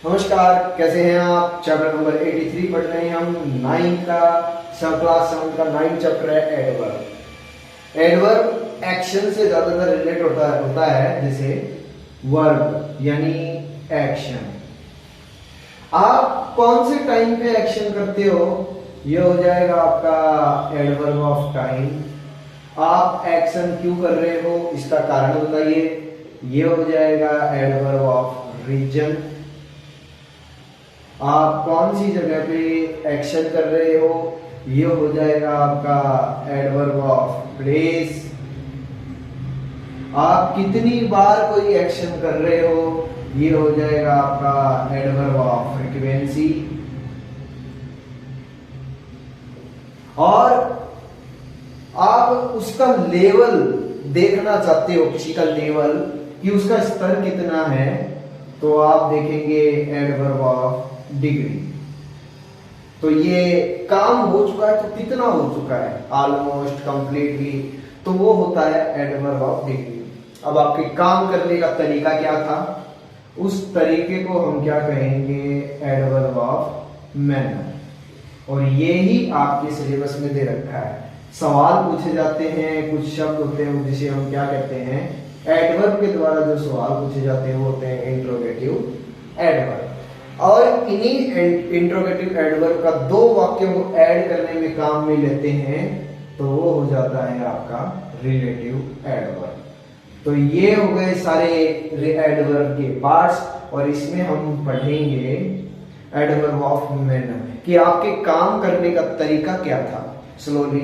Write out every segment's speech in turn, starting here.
नमस्कार, कैसे हैं आप। चैप्टर नंबर 83 पढ़ रहे हैं हम। 9 का सब क्लास 7 का 9 चैप्टर है एडवर्ब। एडवर्ब एक्शन से ज्यादातर रिलेट होता है जैसे वर्ब यानी एक्शन। आप कौन से टाइम पे एक्शन करते हो, ये हो जाएगा आपका एडवर्ब ऑफ टाइम। आप एक्शन क्यों कर रहे हो, इसका कारण बताइए, ये हो जाएगा एडवर्ब ऑफ रीजन। आप कौन सी जगह पे एक्शन कर रहे हो, ये हो जाएगा आपका एडवर्ब ऑफ प्लेस। आप कितनी बार कोई एक्शन कर रहे हो, ये हो जाएगा आपका एडवर्ब ऑफ फ्रीक्वेंसी। और आप उसका लेवल देखना चाहते हो, किसी का लेवल कि उसका स्तर कितना है, तो आप देखेंगे एडवर्ब ऑफ डिग्री। तो ये काम हो चुका है, तो कितना हो चुका है, ऑलमोस्ट कंप्लीटली, तो वो होता है एडवर्ब ऑफ डिग्री। अब आपके काम करने का तरीका क्या था, उस तरीके को हम क्या कहेंगे, एडवर्ब ऑफ मैनर। और ये ही आपके सिलेबस में दे रखा है। सवाल पूछे जाते हैं, कुछ शब्द होते हैं जिसे हम क्या कहते हैं, एडवर्ब के द्वारा जो सवाल पूछे जाते हैं वो होते हैं इंट्रोगेटिव एडवर्ब। और इन्हीं इंट्रोगेटिव एडवर्ब का दो वाक्यों को ऐड करने में काम में लेते हैं, तो वो हो जाता है आपका रिलेटिव एडवर्ब। तो ये हो गए सारे एडवर्ब के पार्ट्स, और इसमें हम पढ़ेंगे एडवर्ब ऑफ मैनर कि आपके काम करने का तरीका क्या था, स्लोली,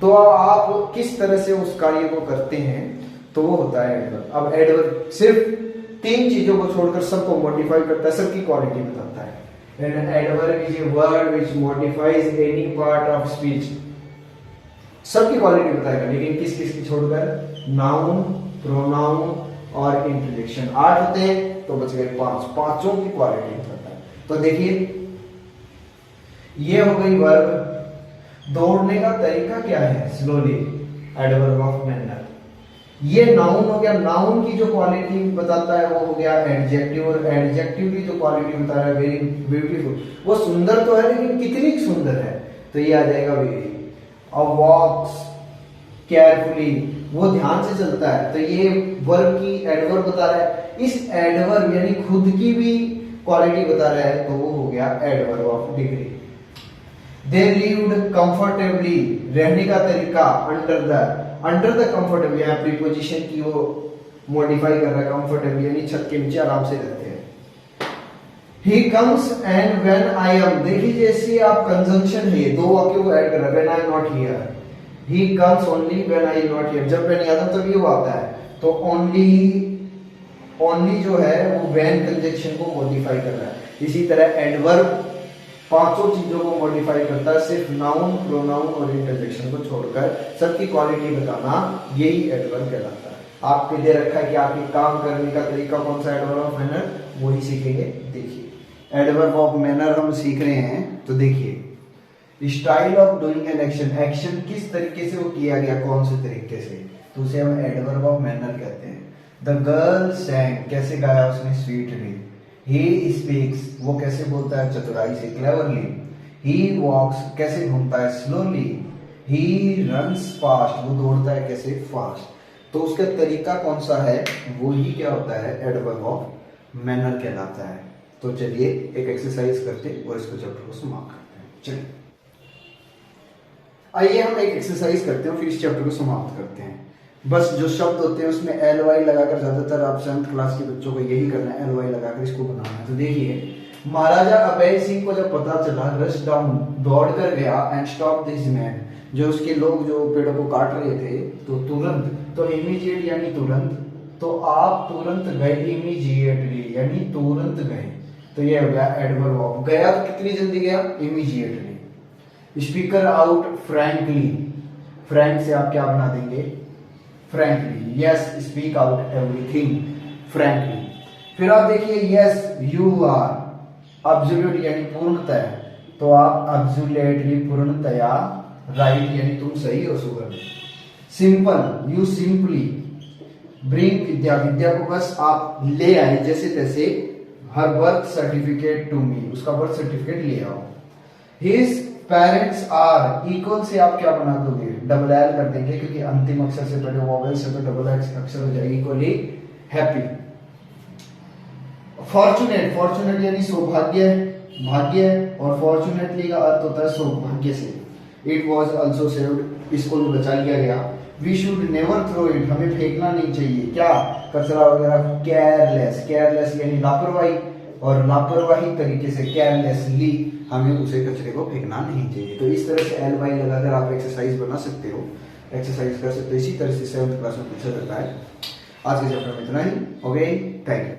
तो आप किस तरह से उस कार्य को करते हैं, तो वो होता है एडवर्ब। अब एडवर्ब सिर्फ 3 चीजों को छोड़कर सबको मॉडिफाई करता है, सबकी क्वालिटी बताता है। And adverb is a word which modifies any part of speech. सबकी क्वालिटी बताएगा, लेकिन किस किस की छोड़कर, नाउन, प्रोनाउन और इंटरजेक्शन। 8 होते हैं तो बच गए 5, पांचों की क्वालिटी बताता है। तो देखिए, ये हो गई वर्ब। दौड़ने का तरीका क्या है, स्लोली, एडवर्ब ऑफ मैनर। ये नाउन हो गया, नाउन की जो क्वालिटी बताता है वो हो गया एडजेक्टिव, और एडजेक्टिव की जो क्वालिटी बता रहा है वेरी ब्यूटीफुल। वो सुंदर तो है, लेकिन कितनी सुंदर है, तो ये आ जाएगा वेरी। और वॉक्स केयरफुली, वो ध्यान से चलता है, तो ये वर्ब की एडवर्ब बता रहा है। इस एडवर्ब यानी खुद की भी क्वालिटी बता रहा है, तो वो हो गया adverb of degree. They lived comfortably, रहने का तरीका, अंडर द कंफर्टेबल, यहाँ प्रीपोजिशन की वो मॉडिफाई कर रहा है, कंफर्टेबल यानी छत के नीचे आराम से रहते हैं। He comes and when I am, देखिए जैसे आप कंजंक्शन है, दो वाक्यों को ऐड कर रहा है, when I am not here, he comes only when I am not here, जब मैं नहीं आता तब ये आता है, तो only जो है वो when कंजंक्शन को मॉडिफाई कर रहा है। इसी तरह एडवर्ब 5 चीजों को मॉडिफाई करता है, सिर्फ नाउन, प्रोनाउन और इंटरजेक्शन को छोड़कर सबकी क्वालिटी बताना, यही एडवर्ब कहलाता है। आपके दे रखा है कि आपके काम करने का तरीका कौन सा, एडवर्ब ऑफ मैनर, वही सीखेंगे। देखिए एडवर्ब ऑफ मैनर हम सीख रहे हैं, तो देखिए style of doing an action, action किस तरीके से वो किया गया, कौन से तरीके से, तो उसे हम एडवर्ब ऑफ मैनर कहते हैं। द गर्ल सैंग, कैसे गाया उसने, स्वीटली। He speaks, वो कैसे बोलता है, चतुराई से, क्लेवरली। He walks, कैसे घूमता है, स्लोली। He runs fast, वो दौड़ता है कैसे, फास्ट। तो उसका तरीका कौन सा है, वो ही क्या होता है, एडवर्ब ऑफ मैनर कहलाता है। तो चलिए एक एक्सरसाइज करते हैं और इसको चैप्टर को समाप्त करते हैं। चलिए आइए हम एक एक्सरसाइज करते हैं, फिर इस चैप्टर को समाप्त करते हैं। बस जो शब्द होते हैं उसमें एल वाई लगाकर, ज्यादातर आप 7th क्लास के बच्चों को यही करना है, एल वाई लगाकर इसको बनाना है। तो देखिए, महाराजा अभय सिंह को जब पता चला, रश डाउन, दौड़ कर गया, एंड स्टॉप दिस मैन, जो उसके लोग जो पेड़ों को काट रहे थे, तो तुरंत, तो इमीडिएट यानी तुरंत, तो आप तुरंत गए, इमीडिएटली यानी तुरंत गए, तो ये हो गया एडवर्ब ऑफ। गया तो कितनी जल्दी गया, immediately. Speaker out frankly, Frank से आप क्या बना देंगे, frankly. Yes speak out everything frankly. फिर आप देखिए, यस यू आर अब्सोल्यूट यानी पूर्णतः, तो आप अब्सोल्युटली पूर्णतया राइट यानी तुम सही हो सुगम। सिंपल, यू सिंपली, ब्रिंग विद्या, विद्या को बस आप ले आए जैसे तैसे, हर बर्थ सर्टिफिकेट टू मी, उसका बर्थ सर्टिफिकेट ले आओ। हिज पेरेंट्स आर, इक्वल से आप क्या बना दोगे, डबल एल कर देंगे क्योंकि अंतिम अक्षर से पहले वॉवेल से तो डबल अक्षर हो जाएगी, इक्वली हैप्पी। फॉर्चुनेट, फॉर्चुनेट यानी सौभाग्य, भाग्य, और फॉर्चुनेटली का अर्थ होता है सौभाग्य से। इट वॉज ऑल्सो सेव्ड, इसको भी बचा लिया गया। We should never throw it, हमें फेंकना नहीं चाहिए क्या, कचरा वगैरह। केयरलेस, केयरलेस यानी लापरवाही, और लापरवाही तरीके से केयरलेसली हमें उसे कचरे को फेंकना नहीं चाहिए। तो इस तरह से एल वाई लगाकर आप एक्सरसाइज बना सकते हो, एक्सरसाइज कर सकते हो। इसी तरह से 7th क्लास में पूछा जाता है। आज के चैप्टर में इतना ही। Okay, thank you.